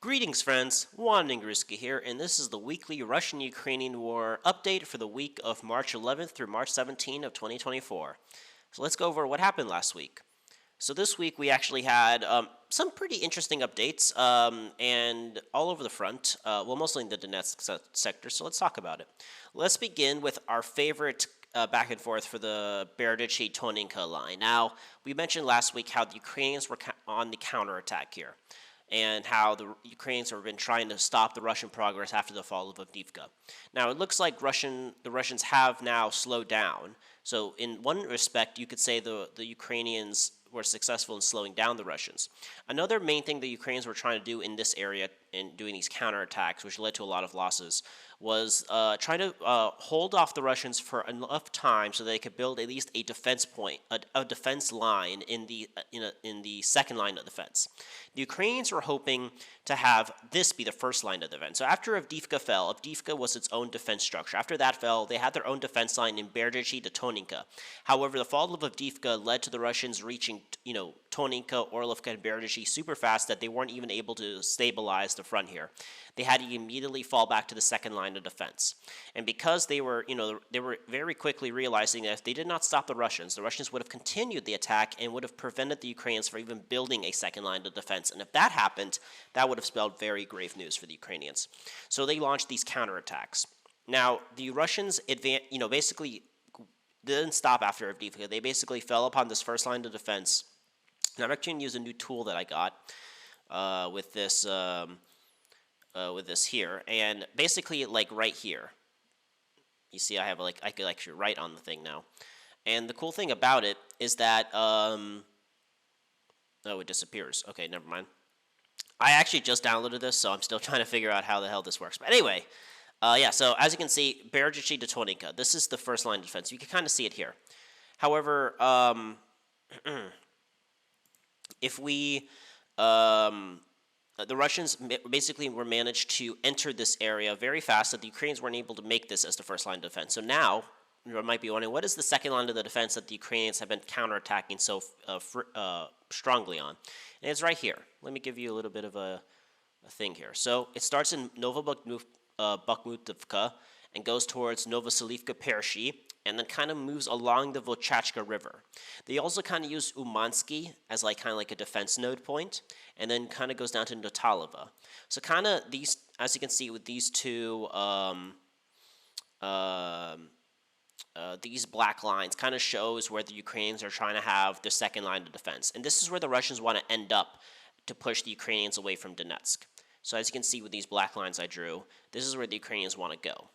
Greetings, friends. Juan Ningruska here, and this is the weekly Russian-Ukrainian War update for the week of March 11th through March 17th of 2024. So let's go over what happened last week. So this week we actually had some pretty interesting updates, and all over the front. Well, mostly in the Donetsk sector. So let's talk about it. Let's begin with our favorite back and forth for the Berdichi-Toninka line. Now, we mentioned last week how the Ukrainians were on the counterattack here, and how the Ukrainians have been trying to stop the Russian progress after the fall of Avdiivka. Now, it looks like the Russians have now slowed down. So in one respect, you could say the Ukrainians were successful in slowing down the Russians. Another main thing the Ukrainians were trying to do in this area in doing these counterattacks, which led to a lot of losses, was trying to hold off the Russians for enough time so they could build at least a defense point, a defense line in the second line of defense. The Ukrainians were hoping to have this be the first line of defense. So after Avdiivka fell, Avdiivka was its own defense structure. After that fell, they had their own defense line in Berdichi to Toninka. However, the fall of Avdiivka led to the Russians reaching, Toninka, Orlovka, and Berdichi super fast that they weren't even able to stabilize the front here. They had to immediately fall back to the second line of defense. And because they were very quickly realizing that if they did not stop the Russians would have continued the attack and would have prevented the Ukrainians from even building a second line of defense. And if that happened, that would have spelled very grave news for the Ukrainians. So they launched these counterattacks. Now, the Russians basically didn't stop after Avdiivka. They basically fell upon this first line of defense. And I'm actually going to use a new tool that I got with this here, and basically right here, you see I have I could actually write on the thing now. And the cool thing about it is that oh, it disappears. Okay, never mind. I actually just downloaded this, so I'm still trying to figure out how the hell this works. But anyway, yeah, so as you can see, Berdichi to Toninka, this is the first line of defense. You can kind of see it here. However, if we the Russians basically were managed to enter this area very fast, that the Ukrainians weren't able to make this as the first line of defense. So now, you might be wondering, what is the second line of the defense that the Ukrainians have been counterattacking so strongly on? And it's right here. Let me give you a little bit of a thing here. So it starts in Bakhmutovka and goes towards Novoselivka-Pershi, and then kind of moves along the Volchachka River. They also kind of use Umansky as kind of like a defense node point, and then kind of goes down to Natalova. So kind of these, as you can see with these two, these black lines kind of shows where the Ukrainians are trying to have their second line of defense. And this is where the Russians want to end up to push the Ukrainians away from Donetsk. So as you can see with these black lines I drew, this is where the Ukrainians want to go.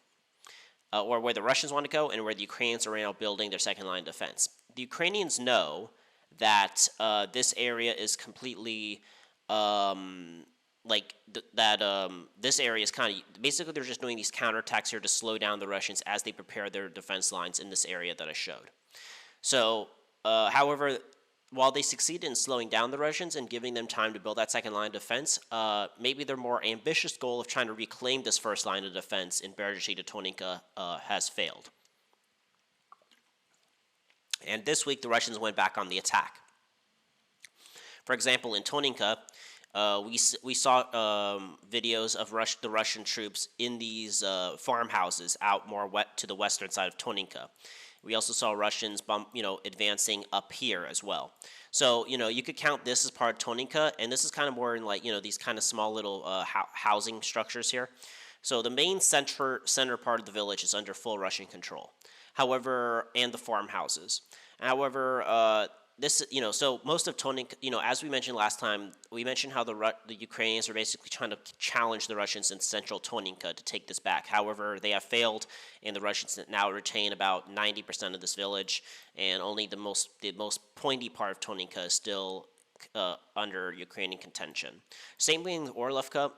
Or where the Russians want to go, and where the Ukrainians are now building their second line of defense. The Ukrainians know that this area is completely, this area is kind of, basically they're just doing these counterattacks here to slow down the Russians as they prepare their defense lines in this area that I showed. So, however, while they succeeded in slowing down the Russians and giving them time to build that second line of defense, maybe their more ambitious goal of trying to reclaim this first line of defense in Berdichi to Toninka has failed. And this week, the Russians went back on the attack. For example, in Toninka, we saw videos of the Russian troops in these farmhouses out more to the western side of Toninka. We also saw Russians advancing up here as well. So, you could count this as part of Toninka, and this is kind of more in these kind of small little housing structures here. So the main center part of the village is under full Russian control. However, and the farmhouses. However, so most of Toninka, as we mentioned last time, we mentioned how the Ukrainians are basically trying to challenge the Russians in central Toninka to take this back. However, they have failed, and the Russians now retain about 90% of this village, and only the most pointy part of Toninka is still under Ukrainian contention. Same thing with Orlovka.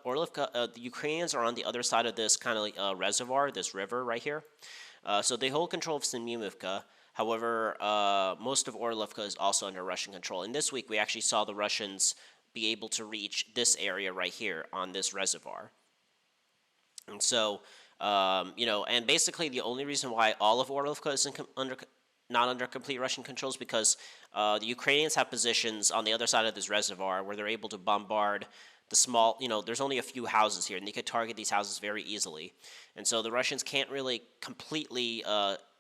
The Ukrainians are on the other side of this kind of reservoir, this river right here. So they hold control of Semyonivka. However, most of Orlovka is also under Russian control. And this week, we actually saw the Russians be able to reach this area right here on this reservoir. And so, and basically the only reason why all of Orlovka is not under complete Russian control is because the Ukrainians have positions on the other side of this reservoir where they're able to bombard the small, there's only a few houses here, and they could target these houses very easily. And so the Russians can't really completely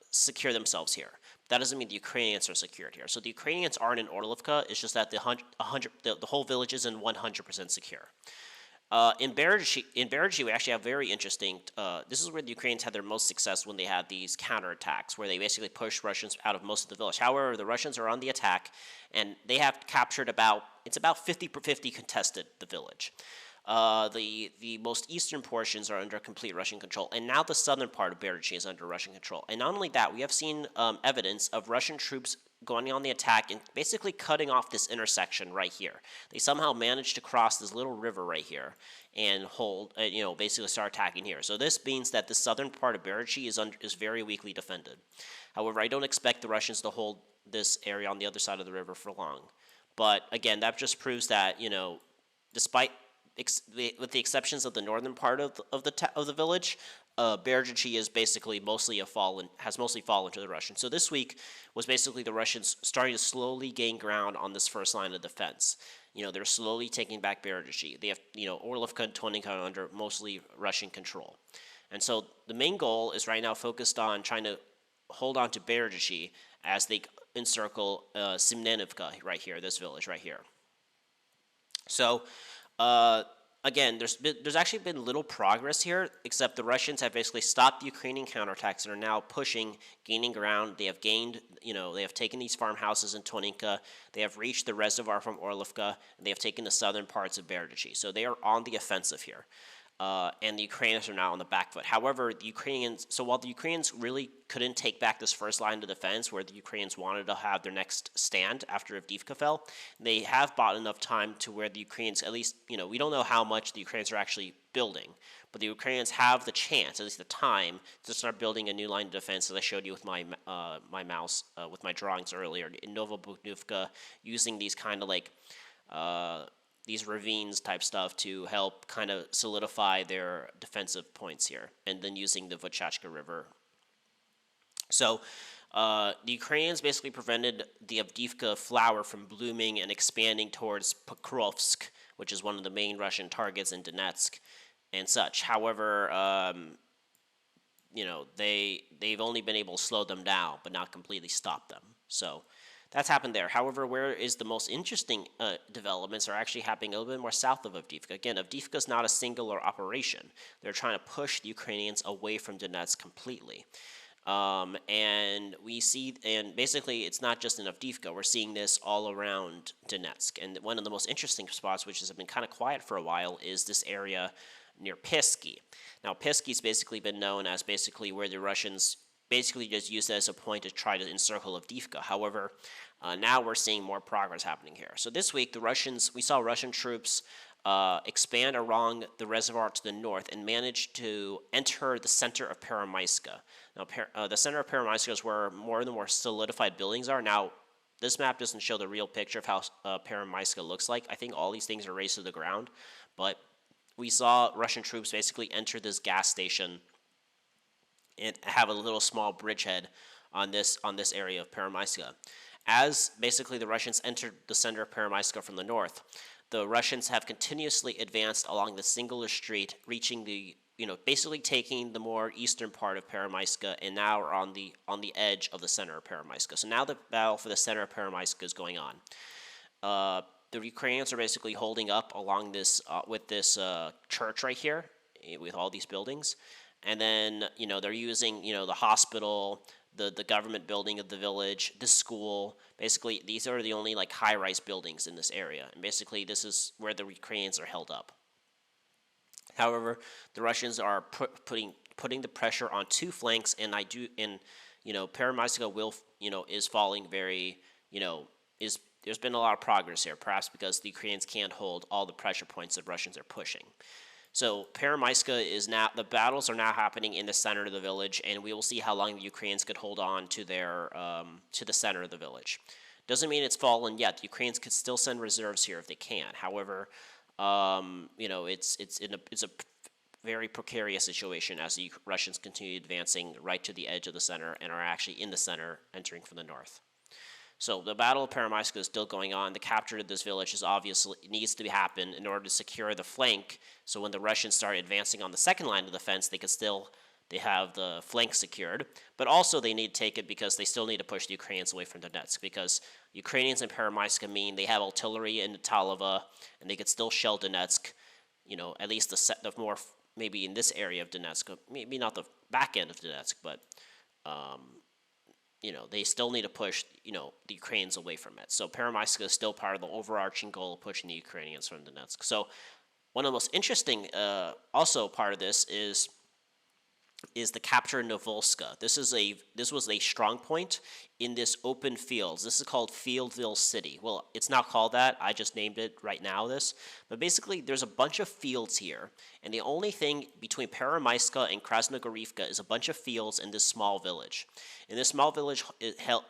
secure themselves here. That doesn't mean the Ukrainians are secured here. So the Ukrainians aren't in Orlovka. It's just that the whole village isn't 100% secure. In Berezhny, we actually have very interesting. This is where the Ukrainians had their most success when they had these counterattacks, where they basically pushed Russians out of most of the village. However, the Russians are on the attack, and they have captured about 50-50 contested the village. The most eastern portions are under complete Russian control, and now the southern part of Berezhny is under Russian control. And not only that, we have seen evidence of Russian troops going on the attack and basically cutting off this intersection right here. They somehow managed to cross this little river right here and basically start attacking here. So this means that the southern part of Berezhny is very weakly defended. However, I don't expect the Russians to hold this area on the other side of the river for long. But again, that just proves that, despite with the exceptions of the northern part of the village, Berezhny is basically has mostly fallen to the Russians. So this week was basically the Russians starting to slowly gain ground on this first line of defense. They're slowly taking back Berezhny. They have, Orlovka and Toninka under mostly Russian control. And so the main goal is right now focused on trying to hold on to Berezhny as they encircle Simnenivka right here, this village right here. So, again, there's actually been little progress here, except the Russians have basically stopped the Ukrainian counterattacks and are now pushing, gaining ground. They have gained, they have taken these farmhouses in Toninka. They have reached the reservoir from Orlovka, and they have taken the southern parts of Berezhny. So they are on the offensive here. And the Ukrainians are now on the back foot. However, while the Ukrainians really couldn't take back this first line of defense where the Ukrainians wanted to have their next stand after Avdiivka fell, they have bought enough time to where the Ukrainians, at least, we don't know how much the Ukrainians are actually building, but the Ukrainians have the chance, at least the time, to start building a new line of defense, as I showed you with my mouse, with my drawings earlier, in Novobukhnivka, using these kind of these ravines type stuff to help kind of solidify their defensive points here, and then using the Vachachka River. So the Ukrainians basically prevented the Avdiivka flower from blooming and expanding towards Pokrovsk, which is one of the main Russian targets in Donetsk and such. However, they've only been able to slow them down, but not completely stop them. So that's happened there. However, where is the most interesting developments are actually happening a little bit more south of Avdiivka. Again, Avdiivka is not a singular operation. They're trying to push the Ukrainians away from Donetsk completely. And basically it's not just in Avdiivka. We're seeing this all around Donetsk. And one of the most interesting spots, which has been kind of quiet for a while, is this area near Pisky. Now, Pisky's basically been known as basically where the Russians basically just used it as a point to try to encircle Avdiivka. However, now we're seeing more progress happening here. So this week, we saw Russian troops expand along the reservoir to the north and managed to enter the center of Peremyska. Now, the center of Peremyska is where more and more solidified buildings are. Now, this map doesn't show the real picture of how Peremyska looks like. I think all these things are raised to the ground, but we saw Russian troops basically enter this gas station and have a little small bridgehead on this area of Peremyska. As basically the Russians entered the center of Peremyska from the north, the Russians have continuously advanced along the singular street, reaching basically taking the more eastern part of Peremyska, and now are on the edge of the center of Peremyska. So now the battle for the center of Peremyska is going on. The Ukrainians are basically holding up along this with this church right here, with all these buildings. And then, they're using, the hospital, the government building of the village, the school. Basically, these are the only, high-rise buildings in this area. And basically, this is where the Ukrainians are held up. However, the Russians are putting the pressure on two flanks, and Peremyska is falling very, there's been a lot of progress here, perhaps because the Ukrainians can't hold all the pressure points the Russians are pushing. So Peremyska the battles are now happening in the center of the village, and we will see how long the Ukrainians could hold on to to the center of the village. Doesn't mean it's fallen yet. The Ukrainians could still send reserves here if they can. However, it's a very precarious situation as the Russians continue advancing right to the edge of the center and are actually in the center, entering from the north. So the Battle of Peremyska is still going on. The capture of this village is obviously needs to happen in order to secure the flank. So when the Russians start advancing on the second line of defense, they have the flank secured. But also they need to take it because they still need to push the Ukrainians away from Donetsk, because Ukrainians in Peremyska mean they have artillery in Talova and they could still shell Donetsk. At least the more maybe in this area of Donetsk, maybe not the back end of Donetsk, but they still need to push, the Ukrainians away from it. So Peremyska is still part of the overarching goal of pushing the Ukrainians from Donetsk. So one of the most interesting also part of this is the capture of Novolska. This was a strong point in this open fields. This is called Fieldville City. Well, it's not called that. I just named it right now. But basically, there's a bunch of fields here, and the only thing between Peremyska and Krasnogorivka is a bunch of fields in this small village. And this small village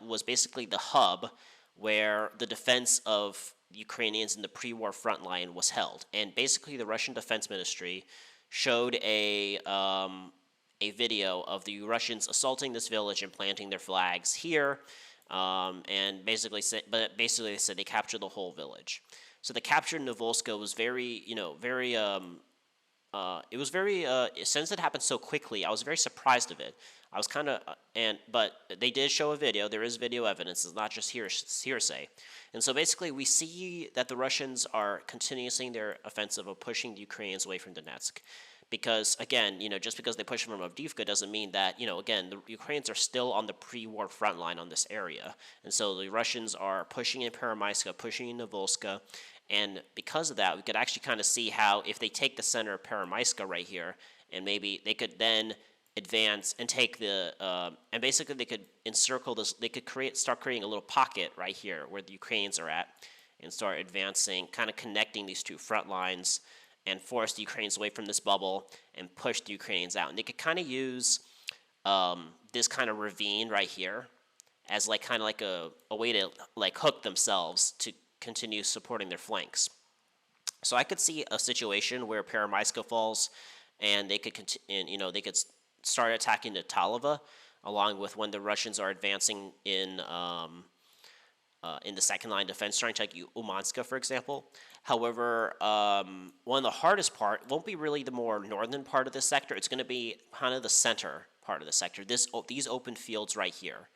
was basically the hub where the defense of the Ukrainians in the pre-war front line was held. And basically, the Russian Defense Ministry showed a video of the Russians assaulting this village and planting their flags here, and basically they said they captured the whole village. So the capture of Novolska was since it happened so quickly, I was very surprised of it. I was but they did show a video. There is video evidence. It's not just hearsay. And so basically, we see that the Russians are continuing their offensive of pushing the Ukrainians away from Donetsk. Because, again, just because they push from Avdiivka doesn't mean that, again, the Ukrainians are still on the pre-war front line on this area. And so the Russians are pushing in Peremyska, pushing in Novolska. And because of that, we could actually kind of see how if they take the center of Peremyska right here, and maybe they could then advance and take and basically they could encircle this, they could start creating a little pocket right here where the Ukrainians are at, and start advancing, kind of connecting these two front lines, and force the Ukrainians away from this bubble and push the Ukrainians out. And they could kind of use this kind of ravine right here as kind of a way to hook themselves to continue supporting their flanks. So I could see a situation where Peremyska falls, and they could they could start attacking the Talova, along with when the Russians are advancing in the second line defense, trying to take Umanska, for example. However, one of the hardest part won't be really the more northern part of the sector. It's going to be kind of the center part of the sector. These open fields right here.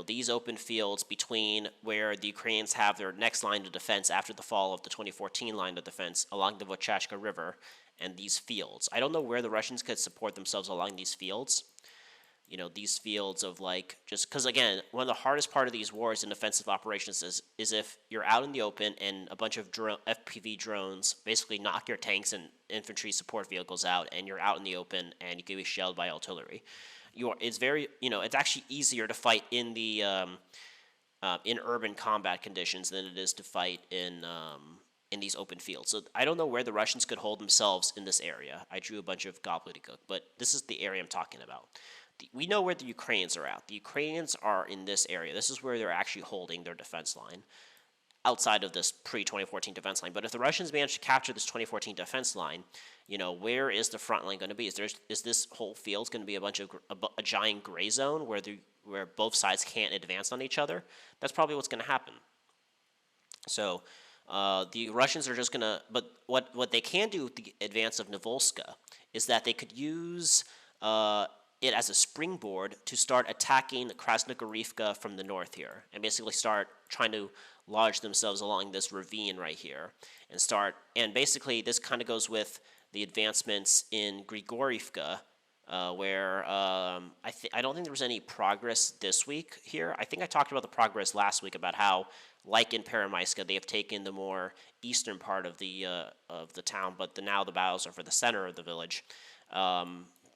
These open fields between where the Ukrainians have their next line of defense after the fall of the 2014 line of defense along the Vochachka River, and these fields. I don't know where the Russians could support themselves along these fields. These fields of just because, again, one of the hardest part of these wars and offensive operations is if you're out in the open and a bunch of FPV drones basically knock your tanks and infantry support vehicles out, and you're out in the open and you can be shelled by artillery. It's actually easier to fight in the in urban combat conditions than it is to fight in these open fields. So I don't know where the Russians could hold themselves in this area. I drew a bunch of gobbledygook, but this is the area I'm talking about. We know where the Ukrainians are at. The Ukrainians are in this area. This is where they're actually holding their defense line, outside of this pre-2014 defense line. But if the Russians manage to capture this 2014 defense line, where is the front line going to be? Is this whole field going to be a giant gray zone where both sides can't advance on each other? That's probably what's going to happen. So the Russians are just going to, but what they can do with the advance of Novolska is that they could use it as a springboard to start attacking Krasnogorivka from the north here, and basically start trying to lodge themselves along this ravine right here, and basically this kind of goes with the advancements in Grigorivka, where I don't think there was any progress this week here. I think I talked about the progress last week about how, like in Peremyska, they have taken the more eastern part of the town, but now the battles are for the center of the village.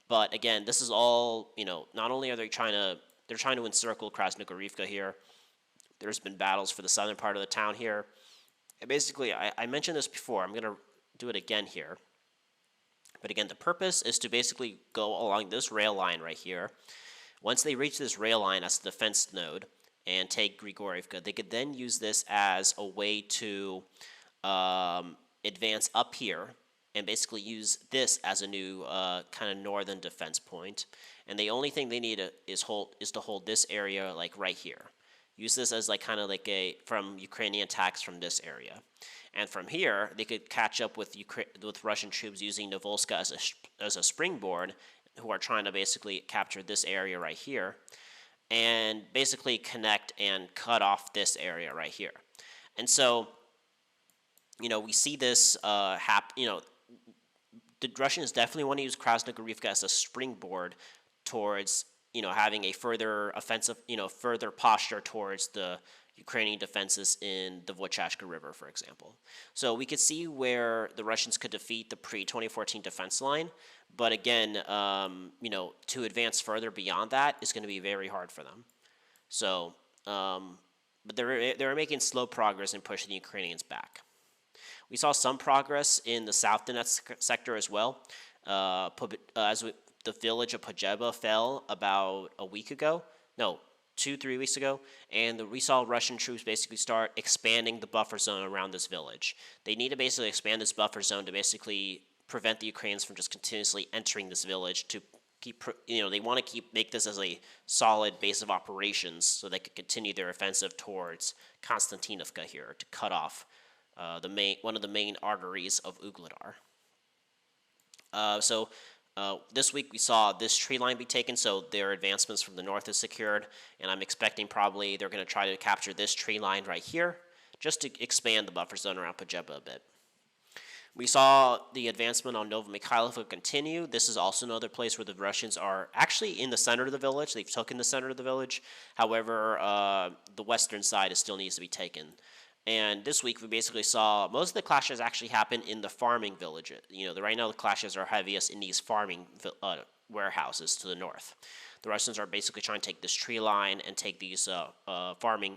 But again, this is all, not only are they're trying to encircle Krasnogorivka here. There's been battles for the southern part of the town here. And basically, I mentioned this before. I'm going to do it again here. But again, the purpose is to basically go along this rail line right here. Once they reach this rail line as a defense node and take Grigorivka, they could then use this as a way to advance up here, and basically use this as a new kind of northern defense point. And the only thing they need is to hold this area right here. use this as like kind of like from Ukrainian attacks from this area. And from here, they could catch up with Russian troops using Novolska as a springboard, who are trying to basically capture this area right here, and basically connect and cut off this area right here. And so, we see this the Russians definitely want to use Krasnogorivka as a springboard towards, having a further offensive, further posture towards the Ukrainian defenses in the Vochashka River, for example. So we could see where the Russians could defeat the pre-2014 defense line, but again, to advance further beyond that is going to be very hard for them. So, but they're making slow progress in pushing the Ukrainians back. We saw some progress in the South Donetsk sector as well. The village of Pojeba fell about a week ago. No, 2-3 weeks ago, and we saw Russian troops basically start expanding the buffer zone around this village. They need to basically expand this buffer zone to basically prevent the Ukrainians from just continuously entering this village to keep, they want to make this as a solid base of operations so they could continue their offensive towards Konstantinovka here to cut off one of the main arteries of Ugledar. This week we saw this tree line be taken, so their advancements from the north is secured, and I'm expecting probably they're going to try to capture this tree line right here, just to expand the buffer zone around Pojeba a bit. We saw the advancement on Novomikhailivka continue. This is also another place where the Russians are actually in the center of the village. They've taken the center of the village. However, the western side still needs to be taken. And this week we basically saw most of the clashes actually happen in the farming villages. Right now the clashes are heaviest in these farming warehouses to the north. The Russians are basically trying to take this tree line and take these farming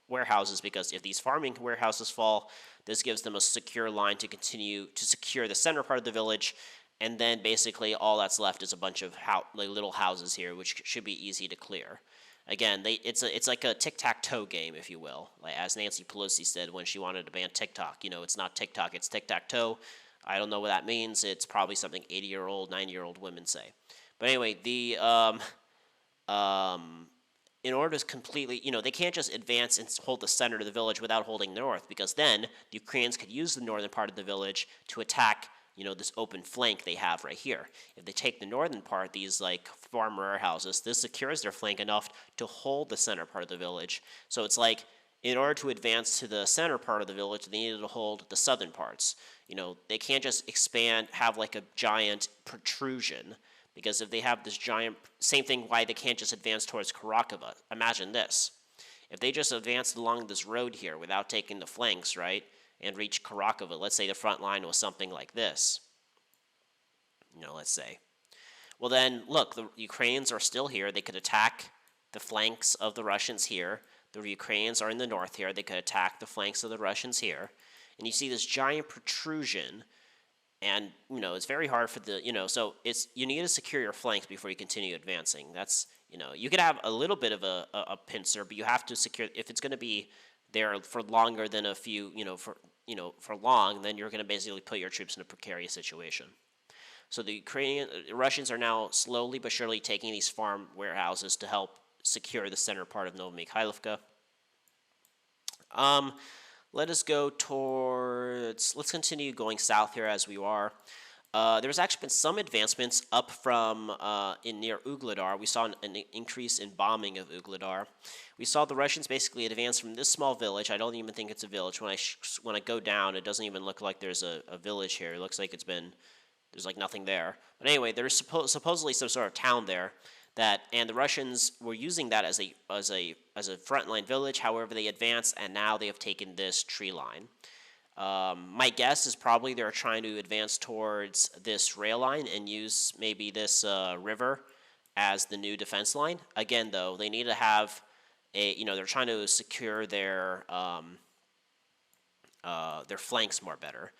warehouses, because if these farming warehouses fall, this gives them a secure line to continue to secure the center part of the village, and then basically all that's left is a bunch of little houses here, which should be easy to clear. Again, it's like a tic-tac-toe game, if you will, like as Nancy Pelosi said when she wanted to ban TikTok. It's not TikTok, it's tic-tac-toe. I don't know what that means. It's probably something 80-year-old, 90-year-old women say. But anyway, in order to completely, they can't just advance and hold the center of the village without holding the north, because then the Ukrainians could use the northern part of the village to attack this open flank they have right here. If they take the northern part, these like farm warehouses, this secures their flank enough to hold the center part of the village. So it's like, in order to advance to the center part of the village, they needed to hold the southern parts. They can't just expand, have like a giant protrusion, because if they have this giant, same thing why they can't just advance towards Karakova. Imagine this. If they just advanced along this road here without taking the flanks, right, and reach Karakova, let's say the front line was something like this, let's say. Well then, look, the Ukrainians are still here. They could attack the flanks of the Russians here. The Ukrainians are in the north here. They could attack the flanks of the Russians here. And you see this giant protrusion, and, it's very hard for the, so you need to secure your flanks before you continue advancing. That's, you could have a little bit of a pincer, but you have to secure, if it's going to be there for longer than a few, for long, then you're going to basically put your troops in a precarious situation. So the Russians are now slowly but surely taking these farm warehouses to help secure the center part of Novomikhailivka. Let's continue going south here as we are. There's actually been some advancements up from in near Ugledar. We saw an increase in bombing of Ugledar. We saw the Russians basically advance from this small village. I don't even think it's a village. When I go down, it doesn't even look like there's a village here. It looks like there's like nothing there. But anyway, there's supposedly some sort of town there, and the Russians were using that as a frontline village. However, they advanced, and now they have taken this tree line. My guess is probably they're trying to advance towards this rail line and use maybe this river as the new defense line. Again, though, they need to have they're trying to secure their flanks more better.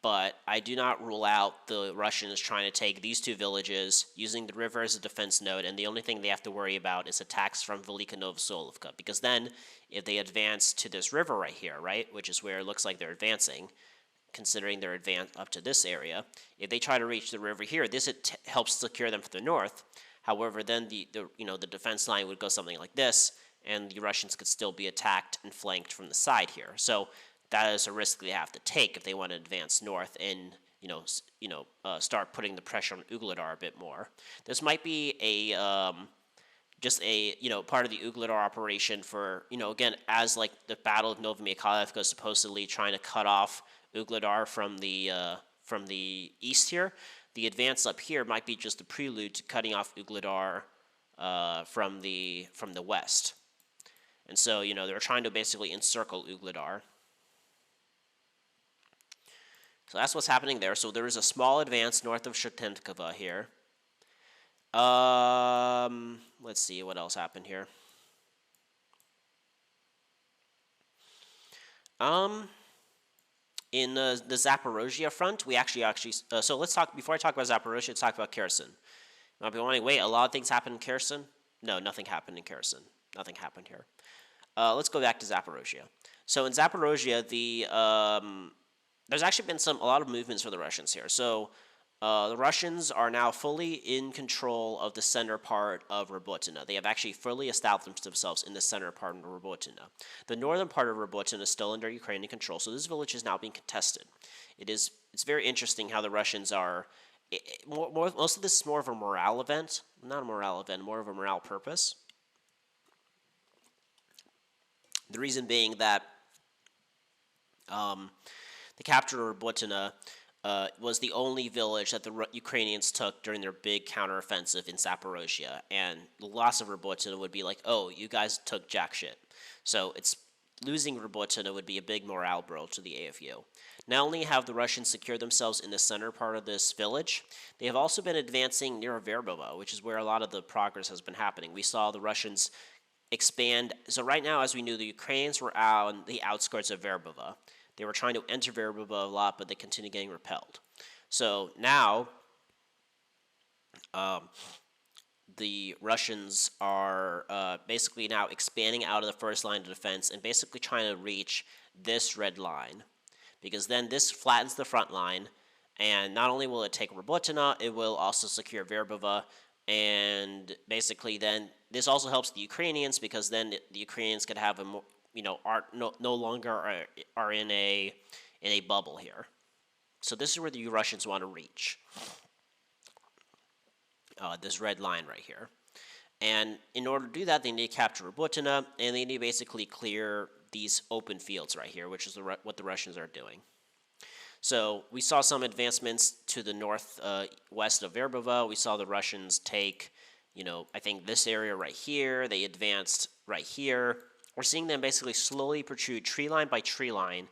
But I do not rule out the Russians trying to take these two villages using the river as a defense node, and the only thing they have to worry about is attacks from Velika Novosolovka, because then if they advance to this river right here, right, which is where it looks like they're advancing, considering their advance up to this area, if they try to reach the river here, this helps secure them from the north. However, then the defense line would go something like this, and the Russians could still be attacked and flanked from the side here. So that is a risk they have to take if they want to advance north and start putting the pressure on Ugledar a bit more. This might be a just a part of the Ugledar operation for again, as like the Battle of Novomykhailovka is supposedly trying to cut off Ugledar from the east here. The advance up here might be just a prelude to cutting off Ugledar from the west. And so they're trying to basically encircle Ugledar. So that's what's happening there. So there is a small advance north of Shatenkova here. Let's see what else happened here. In the Zaporozhye front, we actually so let's talk before I talk about Zaporozhye. Let's talk about Kherson. You might be wondering, wait, a lot of things happened in Kherson? No, nothing happened in Kherson. Nothing happened here. Let's go back to Zaporozhye. So in Zaporozhye, there's actually been a lot of movements for the Russians here. So the Russians are now fully in control of the center part of Robotyne. They have actually fully established themselves in the center part of Robotyne. The northern part of Robotyne is still under Ukrainian control, so this village is now being contested. It's very interesting how the Russians are. Most of this is more of a morale event, not a morale event, more of a morale purpose. The reason being that the capture of Robotyne was the only village that the Ukrainians took during their big counteroffensive in Zaporozhye, and the loss of Robotyne would be like, oh, you guys took jack shit. So losing Robotyne would be a big morale blow to the AFU. Not only have the Russians secured themselves in the center part of this village, they have also been advancing near Verbovo, which is where a lot of the progress has been happening. We saw the Russians expand. So right now, as we knew, the Ukrainians were out on the outskirts of Verbovo. They were trying to enter Verbovo a lot, but they continued getting repelled. So now, the Russians are basically now expanding out of the first line of defense and basically trying to reach this red line, because then this flattens the front line, and not only will it take Robotyne, it will also secure Verbovo, and basically then this also helps the Ukrainians, because then the Ukrainians could have a more, are no longer are in a bubble here. So this is where the Russians want to reach. This red line right here. And in order to do that, they need to capture Robotyne, and they need to basically clear these open fields right here, which is what the Russians are doing. So we saw some advancements to the northwest of Verbovo. We saw the Russians take, I think this area right here. They advanced right here. We're seeing them basically slowly protrude tree line by tree line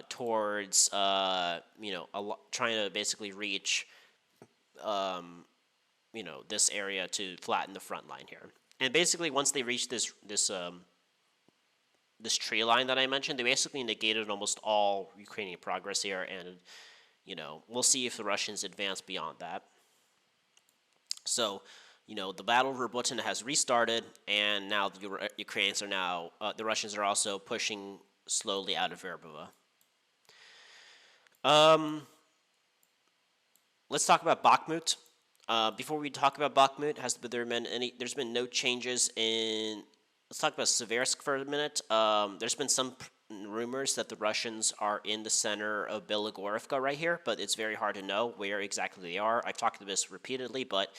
towards, trying to basically reach, this area to flatten the front line here. And basically, once they reach this tree line that I mentioned, they basically negated almost all Ukrainian progress here, and we'll see if the Russians advance beyond that. So, the Battle of Robotyne has restarted, and now the Ukrainians are now the Russians are also pushing slowly out of Verbovo. Let's talk about Bakhmut. Before we talk about Bakhmut, there's been no changes in. Let's talk about Seversk for a minute. There's been some rumors that the Russians are in the center of Bilogorivka right here, but it's very hard to know where exactly they are. I've talked about this repeatedly, but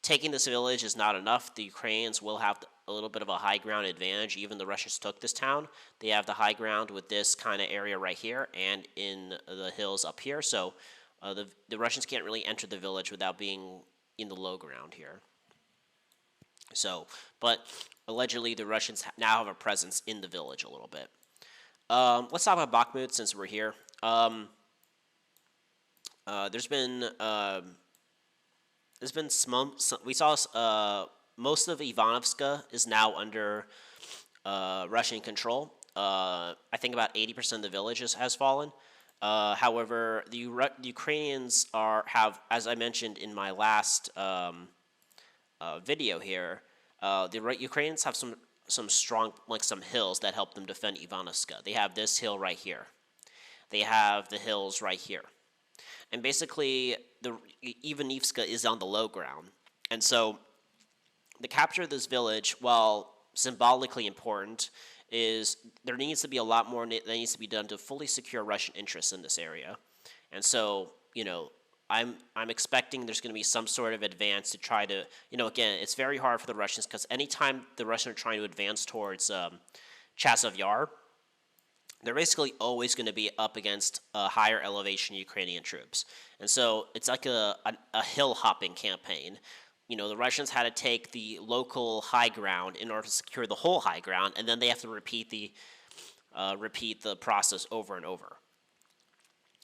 taking this village is not enough. The Ukrainians will have a little bit of a high ground advantage. Even the Russians took this town. They have the high ground with this kind of area right here and in the hills up here. So the Russians can't really enter the village without being in the low ground here. So, but allegedly the Russians now have a presence in the village a little bit. Let's talk about Bakhmut since we're here. There's been we saw most of Ivanovska is now under Russian control. I think about 80% of the villages has fallen. However, the Ukrainians have, as I mentioned in my last video here, the Ukrainians have some strong, some hills that help them defend Ivanovska. They have this hill right here. They have the hills right here. And basically, the Ivanivska is on the low ground. And so the capture of this village, while symbolically important is there needs to be a lot more that needs to be done to fully secure Russian interests in this area. And so, I'm expecting there's going to be some sort of advance to try to, again, it's very hard for the Russians because anytime the Russians are trying to advance towards Chasiv Yar, they're basically always going to be up against higher elevation Ukrainian troops. And so it's like a hill hopping campaign. The Russians had to take the local high ground in order to secure the whole high ground, and then they have to repeat the process over and over.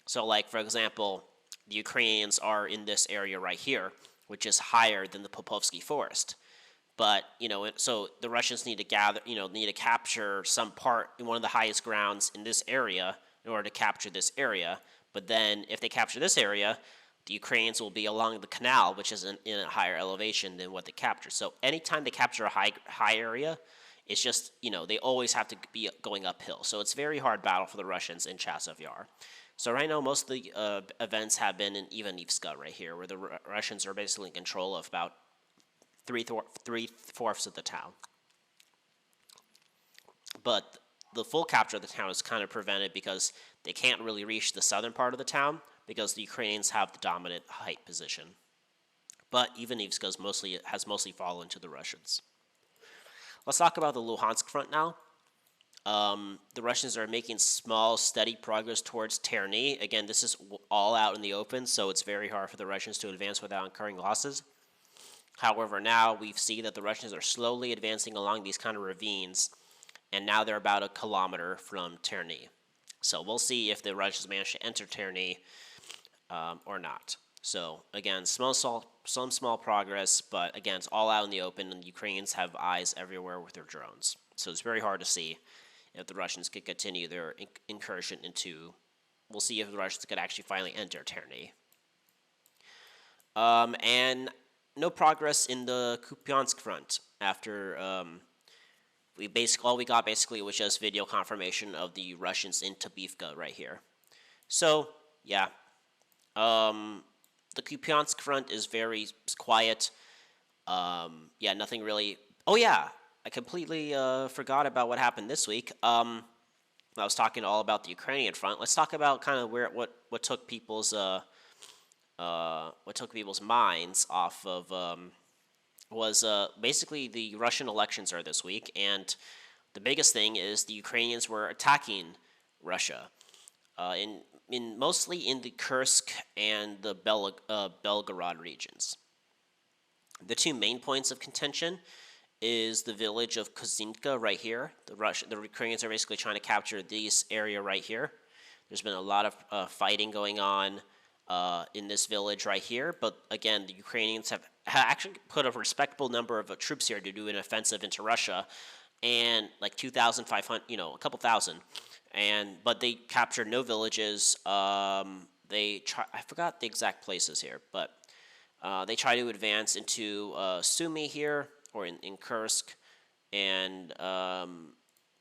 So, like, for example, the Ukrainians are in this area right here, which is higher than the Popovsky Forest. But, so the Russians need to capture some part in one of the highest grounds in this area in order to capture this area. But then if they capture this area, the Ukrainians will be along the canal, which is in a higher elevation than what they capture. So anytime they capture a high area, it's just, they always have to be going uphill. So it's a very hard battle for the Russians in Chasiv Yar. So right now, most of the events have been in Ivanivska right here, where the Russians are basically in control of about three-fourths of the town. But the full capture of the town is kind of prevented because they can't really reach the southern part of the town because the Ukrainians have the dominant height position. But Ivanivska has mostly fallen to the Russians. Let's talk about the Luhansk front now. The Russians are making small, steady progress towards Terny. Again, this is all out in the open, so it's very hard for the Russians to advance without incurring losses. However, now we see that the Russians are slowly advancing along these kind of ravines, and now they're about 1 kilometer from Terny. So we'll see if the Russians manage to enter Terny or not. So again, some small progress, but again, it's all out in the open, and the Ukrainians have eyes everywhere with their drones. So it's very hard to see if the Russians could continue their incursion into. We'll see if the Russians could actually finally enter Terny. And no progress in the Kupiansk front after all we got basically was just video confirmation of the Russians in Tabivka right here. So yeah, the Kupiansk front is very quiet. Yeah, nothing really. Oh yeah, I completely forgot about what happened this week. I was talking all about the Ukrainian front. Let's talk about kind of what took people's minds off of was basically the Russian elections are this week, and the biggest thing is the Ukrainians were attacking Russia, mostly in the Kursk and the Belgorod regions. The two main points of contention is the village of Kozinka right here. The Ukrainians are basically trying to capture this area right here. There's been a lot of fighting going on in this village right here, but again, the Ukrainians have actually put a respectable number of troops here to do an offensive into Russia, and like 2,500, a couple thousand, but they captured no villages. I forgot the exact places here, but they try to advance into Sumy here, or in Kursk, and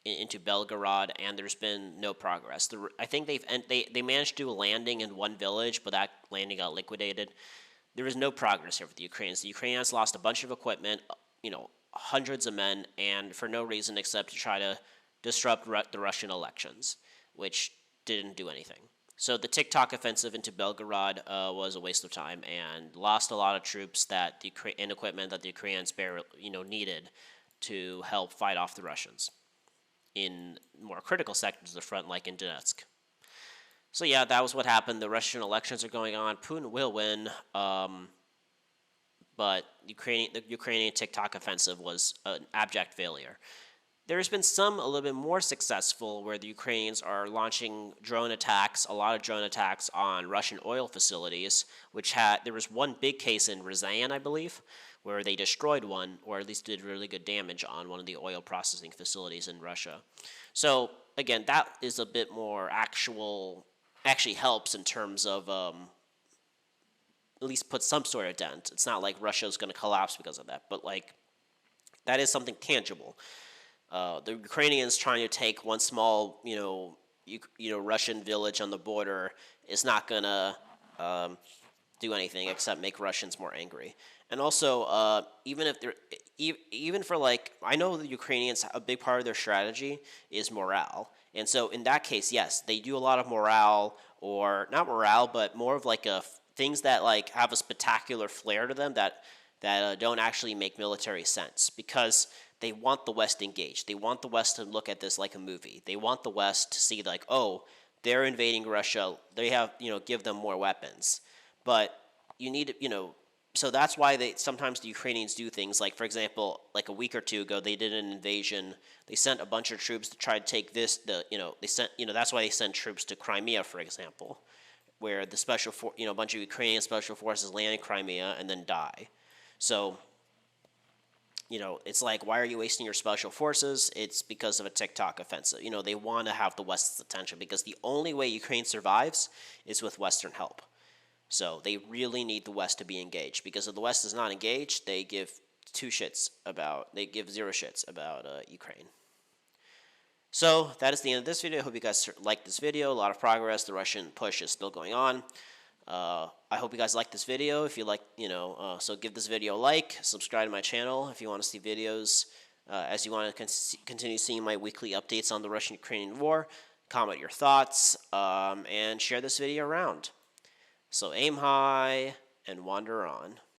into Belgorod, and there's been no progress. I think they managed to do a landing in one village, but that landing got liquidated. There is no progress here with the Ukrainians. The Ukrainians lost a bunch of equipment, hundreds of men, and for no reason except to try to disrupt the Russian elections, which didn't do anything. So the TikTok offensive into Belgorod was a waste of time and lost a lot of troops and equipment that the Ukrainians needed to help fight off the Russians in more critical sectors of the front, like in Donetsk. So yeah, that was what happened. The Russian elections are going on. Putin will win, but the Ukrainian TikTok offensive was an abject failure. There's been some a little bit more successful where the Ukrainians are launching drone attacks, a lot of drone attacks on Russian oil facilities, there was one big case in Ryazan, I believe, where they destroyed one, or at least did really good damage on one of the oil processing facilities in Russia. So again, that is a bit more actually helps in terms of at least put some sort of dent. It's not like Russia's going to collapse because of that, but that is something tangible. The Ukrainians trying to take one small, Russian village on the border is not gonna do anything except make Russians more angry. And also, even if even for like, I know the Ukrainians, a big part of their strategy is morale. And so in that case, yes, they do a lot of morale, or not morale, but more of like things that like have a spectacular flair to them that don't actually make military sense, because they want the West engaged. They want the West to look at this like a movie. They want the West to see like, oh, they're invading Russia. They have, give them more weapons. But you need, so that's why they sometimes the Ukrainians do things like, for example, like a week or two ago, they did an invasion. They sent a bunch of troops to try to take they sent, that's why they sent troops to Crimea, for example, where the a bunch of Ukrainian special forces land in Crimea and then die. So, it's like, why are you wasting your special forces? It's because of a TikTok offensive. They want to have the West's attention, because the only way Ukraine survives is with Western help. So they really need the West to be engaged, because if the West is not engaged, they give zero shits about Ukraine. So that is the end of this video. I hope you guys liked this video. A lot of progress. The Russian push is still going on. I hope you guys like this video. If you like, so give this video a like, subscribe to my channel if you want to see videos, as you want to continue seeing my weekly updates on the Russian-Ukrainian war. Comment your thoughts, and share this video around. So aim high and wander on.